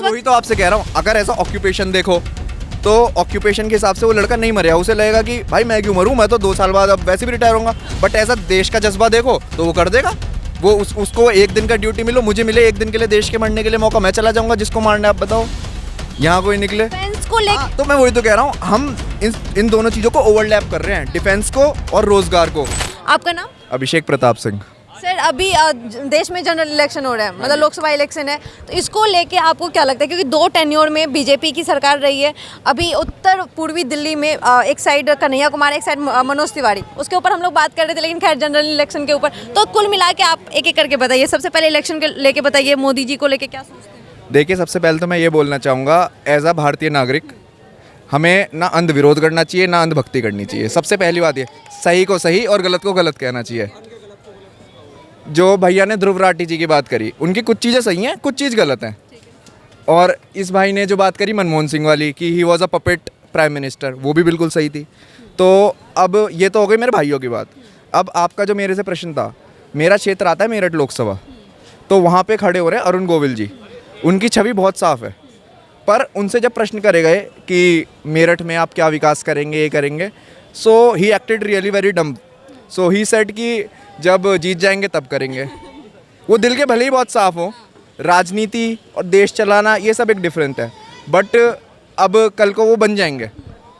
वही तो आपसे कह रहा हूँ, अगर ऐसा ऑक्यूपेशन देखो तो ऑक्यूपेशन के हिसाब से वो लड़का नहीं मरेगा, उसे लगेगा कि भाई मैं क्यों मरूं, मैं तो 2 साल बाद अब वैसे भी रिटायर होऊंगा। बट ऐसा देश का जज्बा देखो तो वो कर देगा। वो उसको 1 दिन का ड्यूटी मिलो, मुझे मिले 1 दिन के लिए देश के मरने के लिए मौका, मैं चला जाऊंगा जिसको मारना है। आप बताओ, यहाँ कोई निकले डिफेंस को लेके तो मैं वही तो कह रहा हूँ, हम इन दोनों चीज़ों को ओवरलैप कर रहे हैं, डिफेंस को और रोजगार को। आपका नाम? अभिषेक प्रताप सिंह। सर अभी देश में जनरल इलेक्शन हो रहा है, मतलब लोकसभा इलेक्शन है, तो इसको लेके आपको क्या लगता है? क्योंकि 2 टेन्योर में बीजेपी की सरकार रही है। अभी उत्तर पूर्वी दिल्ली में एक साइड कन्हैया कुमार, एक साइड मनोज तिवारी, उसके ऊपर हम लोग बात कर रहे थे, लेकिन खैर जनरल इलेक्शन के ऊपर तो कुल मिला के आप एक एक करके बताइए। सबसे पहले इलेक्शन के लेके बताइए, मोदी जी को लेके क्या सोचते हैं? देखिए, सबसे पहले तो मैं ये बोलना चाहूँगा, एज अ भारतीय नागरिक हमें ना अंध विरोध करना चाहिए, ना अंधभक्ति करनी चाहिए। सबसे पहली बात ये, सही को सही और गलत को गलत कहना चाहिए। जो भैया ने ध्रुव राठी जी की बात करी, उनकी कुछ चीज़ें सही हैं, कुछ चीज़ गलत हैं। और इस भाई ने जो बात करी मनमोहन सिंह वाली कि he was a puppet prime minister, वो भी बिल्कुल सही थी। तो अब ये तो हो गई मेरे भाइयों की बात। अब आपका जो मेरे से प्रश्न था, मेरा क्षेत्र आता है मेरठ लोकसभा, तो वहाँ पे खड़े हो रहे हैं अरुण गोविल जी। उनकी छवि बहुत साफ है, पर उनसे जब प्रश्न करे गए कि मेरठ में आप क्या विकास करेंगे, ये करेंगे, so he acted really very dumb. So he said कि जब जीत जाएंगे तब करेंगे। वो दिल के भले ही बहुत साफ हो, राजनीति और देश चलाना ये सब एक डिफरेंट है, बट अब कल को वो बन जाएंगे,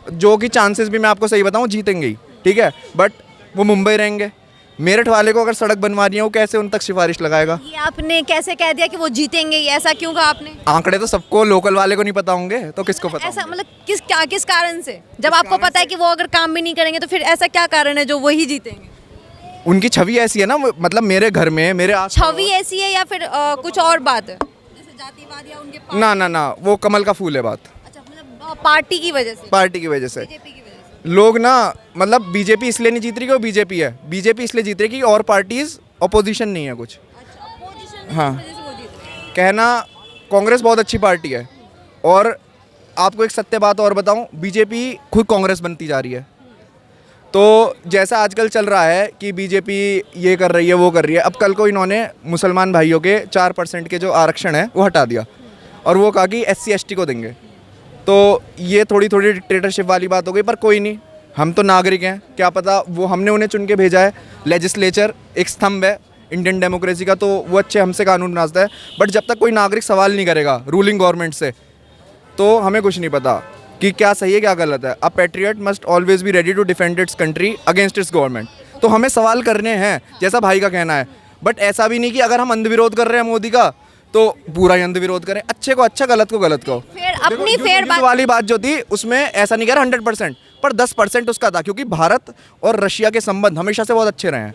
जो कि चांसेस भी मैं आपको सही बताऊं जीतेंगे ही, ठीक है। बट वो मुंबई रहेंगे। मेरठ वाले को अगर सड़क बनवानी है, वो कैसे उन तक सिफारिश लगाएगा? ये आपने कैसे कह दिया कि वो जीतेंगे, ये ऐसा क्यों कहा आपने? आंकड़े तो सबको, लोकल वाले को नहीं पता होंगे तो किसको पता ऐसा होंगे? मतलब किस कारण से? जब आपको पता है कि वो अगर काम भी नहीं करेंगे तो फिर ऐसा क्या कारण है जो वही जीतेंगे? उनकी छवि ऐसी है ना, मतलब मेरे घर में, मेरे आस छवि ऐसी है या फिर कुछ और बात है, जैसे जातिवाद या उनके ना, वो कमल का फूल है बात। अच्छा, मतलब पार्टी की वजह से, पार्टी की वजह से बीजेपी की वजह से। लोग ना, मतलब बीजेपी इसलिए नहीं जीत रही कि वो बीजेपी है, बीजेपी इसलिए जीत रही कि और पार्टीज अपोजिशन नहीं है कुछ। अच्छा, अपोजिशन हाँ। की वजह से वो जीत रहे हैं। कहना, कांग्रेस बहुत अच्छी पार्टी है, और आपको एक सत्य बात और बताऊं, बीजेपी खुद कांग्रेस बनती जा रही है। तो जैसा आजकल चल रहा है कि बीजेपी ये कर रही है, वो कर रही है, अब कल को इन्होंने मुसलमान भाइयों के 4% के जो आरक्षण है वो हटा दिया, और वो कहा कि SC ST को देंगे। तो ये थोड़ी थोड़ी डिक्टेटरशिप वाली बात हो गई, पर कोई नहीं, हम तो नागरिक हैं, क्या पता, वो हमने उन्हें चुन के भेजा है। लेजिस्लेचर एक स्तंभ है इंडियन डेमोक्रेसी का, तो वो अच्छे हमसे कानून बनाता है। बट जब तक कोई नागरिक सवाल नहीं करेगा रूलिंग गवर्नमेंट से, तो हमें कुछ नहीं पता कि क्या सही है क्या गलत है। A patriot must always be ready to defend its country against its government. तो हमें सवाल करने हैं, जैसा भाई का कहना है, बट ऐसा भी नहीं कि अगर हम अंध विरोध कर रहे हैं मोदी का तो पूरा ही अंध विरोध करें। अच्छे को अच्छा, गलत को गलत को। फिर अपनी फेयर युद्ध वाली बात जो थी उसमें ऐसा नहीं कह रहा 100%, पर 10% उसका था, क्योंकि भारत और रशिया के संबंध हमेशा से बहुत अच्छे रहे हैं।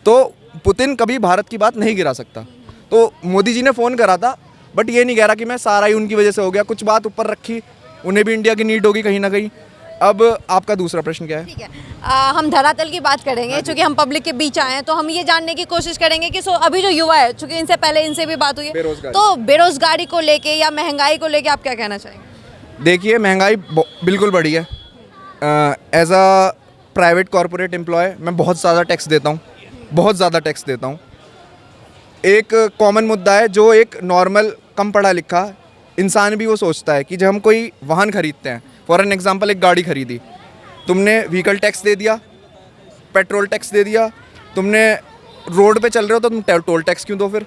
तो पुतिन कभी भारत की बात नहीं गिरा सकता। तो मोदी जी ने फ़ोन करा था, बट ये नहीं कह रहा कि मैं सारा ही उनकी वजह से हो गया, कुछ बात ऊपर रखी, उन्हें भी इंडिया की नीड होगी कहीं ना कहीं। अब आपका दूसरा प्रश्न क्या है? ठीक है, हम धरातल की बात करेंगे, चूंकि हम पब्लिक के बीच आए हैं, तो हम ये जानने की कोशिश करेंगे कि अभी जो युवा है, चूंकि इनसे पहले इनसे भी बात हुई है, तो बेरोजगारी को लेके या महंगाई को लेके आप क्या कहना चाहेंगे? देखिए, महंगाई बिल्कुल बढ़ी है। As a private corporate employee मैं बहुत ज़्यादा टैक्स देता हूँ, बहुत ज़्यादा टैक्स देता हूँ। एक कॉमन मुद्दा है जो एक नॉर्मल कम पढ़ा लिखा इंसान भी वो सोचता है कि जब हम कोई वाहन खरीदते हैं, फॉर एन एग्जांपल एक गाड़ी खरीदी, तुमने व्हीकल टैक्स दे दिया, पेट्रोल टैक्स दे दिया, तुमने रोड पे चल रहे हो तो तुम टोल टैक्स क्यों दो? फिर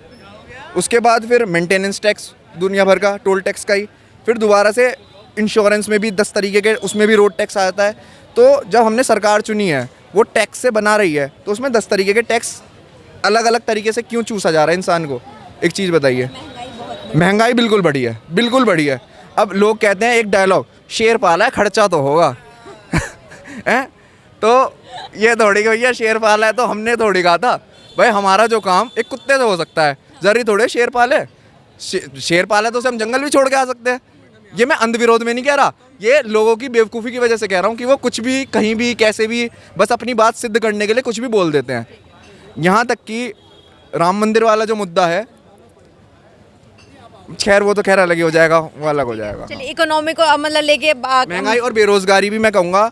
उसके बाद फिर मेंटेनेंस टैक्स दुनिया भर का, टोल टैक्स का ही, फिर दोबारा से इंश्योरेंस में भी 10 तरीके के, उसमें भी रोड टैक्स आता है। तो जब हमने सरकार चुनी है, वो टैक्स से बना रही है, तो उसमें 10 तरीके के टैक्स अलग अलग तरीके से क्यों चूसा जा रहा है इंसान को? एक चीज़ बताइए। महंगाई बिल्कुल बढ़ी है, बिल्कुल बढ़ी है। अब लोग कहते हैं एक डायलॉग, शेर पाला है खर्चा तो होगा हैं? तो ये थोड़ी भैया शेर पाला है तो हमने थोड़ी कहा था भाई, हमारा जो काम एक कुत्ते से हो सकता है, जरूरी थोड़े शेर पाले। शेर पाले तो उसे हम जंगल भी छोड़ के आ सकते हैं। ये मैं अंध विरोध में नहीं कह रहा, ये लोगों की बेवकूफ़ी की वजह से कह रहा हूँ कि वो कुछ भी, कहीं भी, कैसे भी, बस अपनी बात सिद्ध करने के लिए कुछ भी बोल देते हैं। यहाँ तक कि राम मंदिर वाला जो मुद्दा है, खैर वो तो खैर अलग ही हो जाएगा, वो अलग हो जाएगा। चलिए, इकोनॉमी को मतलब लेके महंगाई और बेरोजगारी भी मैं कहूँगा,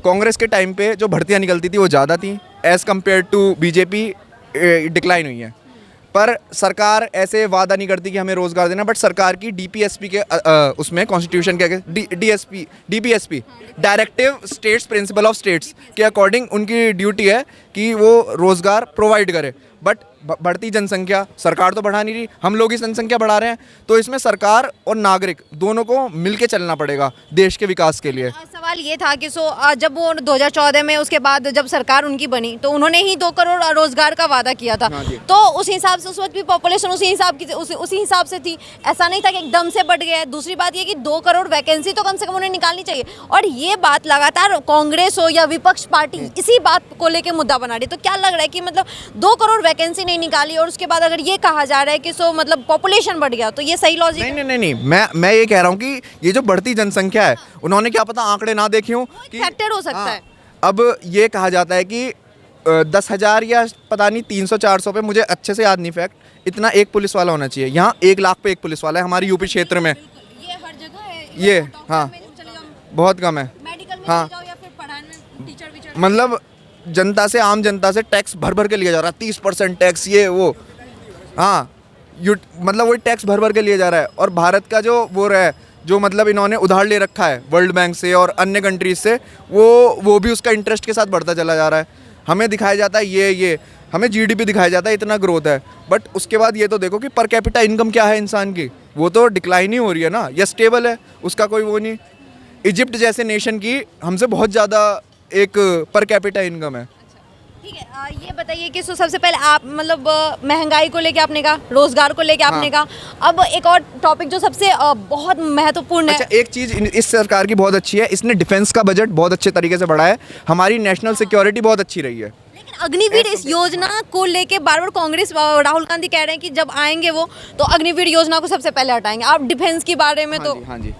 कांग्रेस के टाइम पे जो भर्तियाँ निकलती थी वो ज़्यादा थी, as compare to BJP decline हुई है। पर सरकार ऐसे वादा नहीं करती कि हमें रोज़गार देना, बट सरकार की डीपीएसपी के उसमें कॉन्स्टिट्यूशन के DSP DPSP directive states principle of states के अकॉर्डिंग उनकी ड्यूटी है कि वो रोज़गार प्रोवाइड करे। बट बढ़ती जनसंख्या, सरकार तो बढ़ा नहीं रही, हम लोग ही जनसंख्या बढ़ा रहे हैं, तो इसमें सरकार और नागरिक दोनों को मिलके चलना पड़ेगा देश के विकास के लिए। सवाल ये था कि जब वो 2014 में उसके बाद जब सरकार उनकी बनी तो उन्होंने ही 2 करोड़ रोजगार का वादा किया था। हाँ जी। तो उस हिसाब से उस वक्त भी पॉपुलेशन उसी हिसाब से थी, ऐसा नहीं था कि एकदम से बढ़ गया है। दूसरी बात ये कि 2 करोड़ वैकेंसी तो कम से कम उन्हें निकालनी चाहिए, और ये बात लगातार कांग्रेस हो या विपक्ष पार्टी इसी बात को लेकर मुद्दा बना रही है। तो क्या लग रहा है कि मतलब 2 करोड़ वैकेंसी नहीं निकाली और उसके बाद अगर ये कहा जा रहा है कि मतलब पॉपुलेशन बढ़ गया, तो ये सही लॉजिक है? नहीं, मैं ये कह रहा हूँ कि ये जो बढ़ती जनसंख्या है, उन्होंने क्या पता आंकड़े ना देखे हों कि फैक्टर हो सकता हाँ, है। अब ये कहा जाता है कि 10,000 या पता नहीं 300-400 पे, मुझे अच्छे से याद नहीं फैक्ट, इतना एक पुलिस वाला होना चाहिए। यहाँ 1 लाख पे 1 पुलिस वाला है हमारे यूपी क्षेत्र में। ये हर जगह है। ये डॉक्टर हाँ में चले जाओ, बहुत कम है। मेडिकल में हाँ। चले जाओ, या फिर पढ़ाने में टीचर वीचर। मतलब जनता से, आम जनता से टैक्स भर भर के लिया जा रहा है, 30% टैक्स, ये वो। हाँ, मतलब वही टैक्स भर भर के लिया जा रहा है। और भारत का जो वो रहा, जो मतलब इन्होंने उधार ले रखा है वर्ल्ड बैंक से और अन्य कंट्रीज से, वो भी उसका इंटरेस्ट के साथ बढ़ता चला जा रहा है। हमें दिखाया जाता है ये हमें जीडीपी दिखाया जाता है इतना ग्रोथ है, बट उसके बाद ये तो देखो कि पर कैपिटा इनकम क्या है इंसान की, वो तो डिक्लाइन ही हो रही है ना, या स्टेबल है, उसका कोई वो नहीं। इजिप्ट जैसे नेशन की हमसे बहुत ज़्यादा एक पर कैपिटा इनकम है। ठीक है, ये बताइए कि सबसे पहले आप मतलब महंगाई को लेके आपने कहा, रोजगार को लेके आपने कहा, अब एक और टॉपिक जो सबसे बहुत महत्वपूर्ण है। अच्छा, एक चीज़ इस सरकार की बहुत अच्छी है, इसने डिफेंस का बजट बहुत अच्छे तरीके से बढ़ाया है, हमारी नेशनल सिक्योरिटी बहुत अच्छी रही है। लेकिन अग्निवीर इस योजना को लेके बार बार कांग्रेस राहुल गांधी कह रहे हैं कि जब आएंगे वो तो अग्निवीर योजना को सबसे पहले हटाएंगे। आप डिफेंस के बारे में हाँ जी,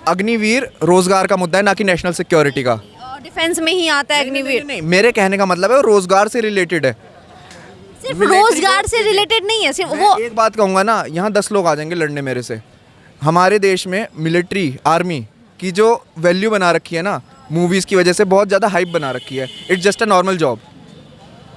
अग्निवीर रोजगार का मुद्दा है, ना कि नेशनल सिक्योरिटी का। डिफेंस में ही आता है अग्निवीर। नहीं, मेरे कहने का मतलब है वो रोजगार से रिलेटेड है। सिर्फ रोजगार से रिलेटेड नहीं है, सिर्फ वो। एक बात कहूँगा ना, यहाँ 10 लोग आ जाएंगे लड़ने मेरे से। हमारे देश में मिलिट्री आर्मी की जो वैल्यू बना रखी है ना, मूवीज़ की वजह से बहुत ज़्यादा हाइप बना रखी है। It's just a normal job.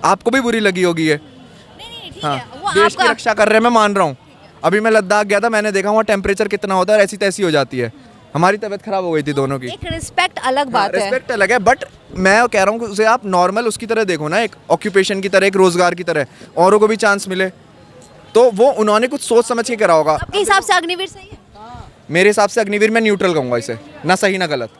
आपको भी बुरी लगी होगी ये। नहीं, ठीक हाँ, है, वो देश की आपका रक्षा कर रहे हैं, मैं मान रहा हूँ। अभी मैं लद्दाख गया था, मैंने देखा वहाँ टेम्परेचर कितना होता है और ऐसी तैसी हो जाती है। हमारी तबीयत खराब हो गई थी दोनों की। एक रिस्पेक्ट अलग बात है। रिस्पेक्ट अलग है, बट मैं कह रहा हूँ कि उसे आप नॉर्मल उसकी तरह देखो ना, एक ऑक्यूपेशन की तरह, एक रोजगार की तरह, औरों को भी चांस मिले। तो वो उन्होंने कुछ सोच समझ के करा होगा। आपके हिसाब से अग्निवीर सही है? मेरे हिसाब से अग्निवीर, मैं न्यूट्रल कहूँगा इसे, ना सही ना गलत।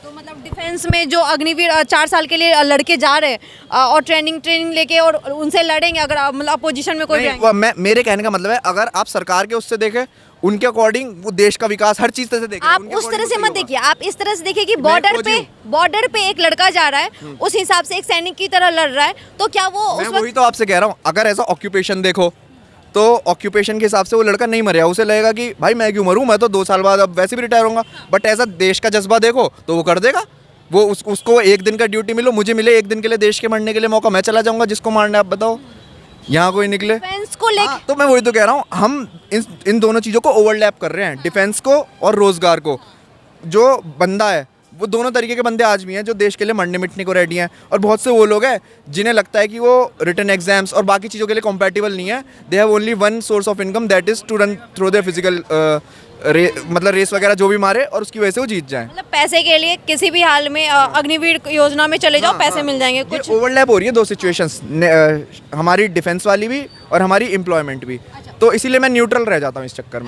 तो मतलब डिफेंस में जो अग्निवीर 4 साल के लिए लड़के जा रहे हैं और ट्रेनिंग लेके और उनसे लड़ेंगे, अगर मतलब अपोजिशन में कोई भी आएंगे। मेरे कहने का मतलब है, अगर आप सरकार के उससे देखें, उनके अकॉर्डिंग वो देश का विकास हर चीज से देखें। आप उस तरह से मत देखिए, आप इस तरह से देखिए कि बॉर्डर पे एक लड़का जा रहा है, उस हिसाब से एक सैनिक की तरह लड़ रहा है, तो क्या वो मैं वही तो आपसे कह रहा हूँ, अगर ऐसा ऑक्यूपेशन देखो तो ऑक्यूपेशन के हिसाब से वो लड़का नहीं मरेगा, उसे लगेगा कि भाई मैं क्यों मरूं, मैं तो 2 साल बाद अब वैसे भी रिटायर होऊंगा। बट ऐसा देश का जज्बा देखो तो वो कर देगा। वो उसको 1 दिन का ड्यूटी मिलो, मुझे मिले 1 दिन के लिए देश के मरने के लिए मौका, मैं चला जाऊंगा जिसको मारना है। आप बताओ, यहाँ कोई निकले। डिफेंस को लेके तो मैं वही तो कह रहा हूँ, हम इन दोनों चीज़ों को ओवरलैप कर रहे हैं, डिफेंस को और रोजगार को। जो बंदा है वो दोनों तरीके के बंदे आज भी हैं जो देश के लिए मरने मिटने को रेडी हैं, और बहुत से वो लोग हैं जिन्हें लगता है कि वो रिटन एग्जाम्स और बाकी चीज़ों के लिए compatible नहीं है। They have only one source of income, that is to run through their physical, मतलब रेस वगैरह जो भी मारे और उसकी वजह से वो जीत जाएं। मतलब पैसे के लिए किसी भी हाल में अग्निवीर योजना में चले जाओ, पैसे मिल जाएंगे। कुछ ओवरलैप हो रही है 2 सिचुएशंस, हमारी डिफेंस वाली भी और हमारी एम्प्लॉयमेंट भी। तो इसीलिए मैं न्यूट्रल रह जाता हूँ इस चक्कर में।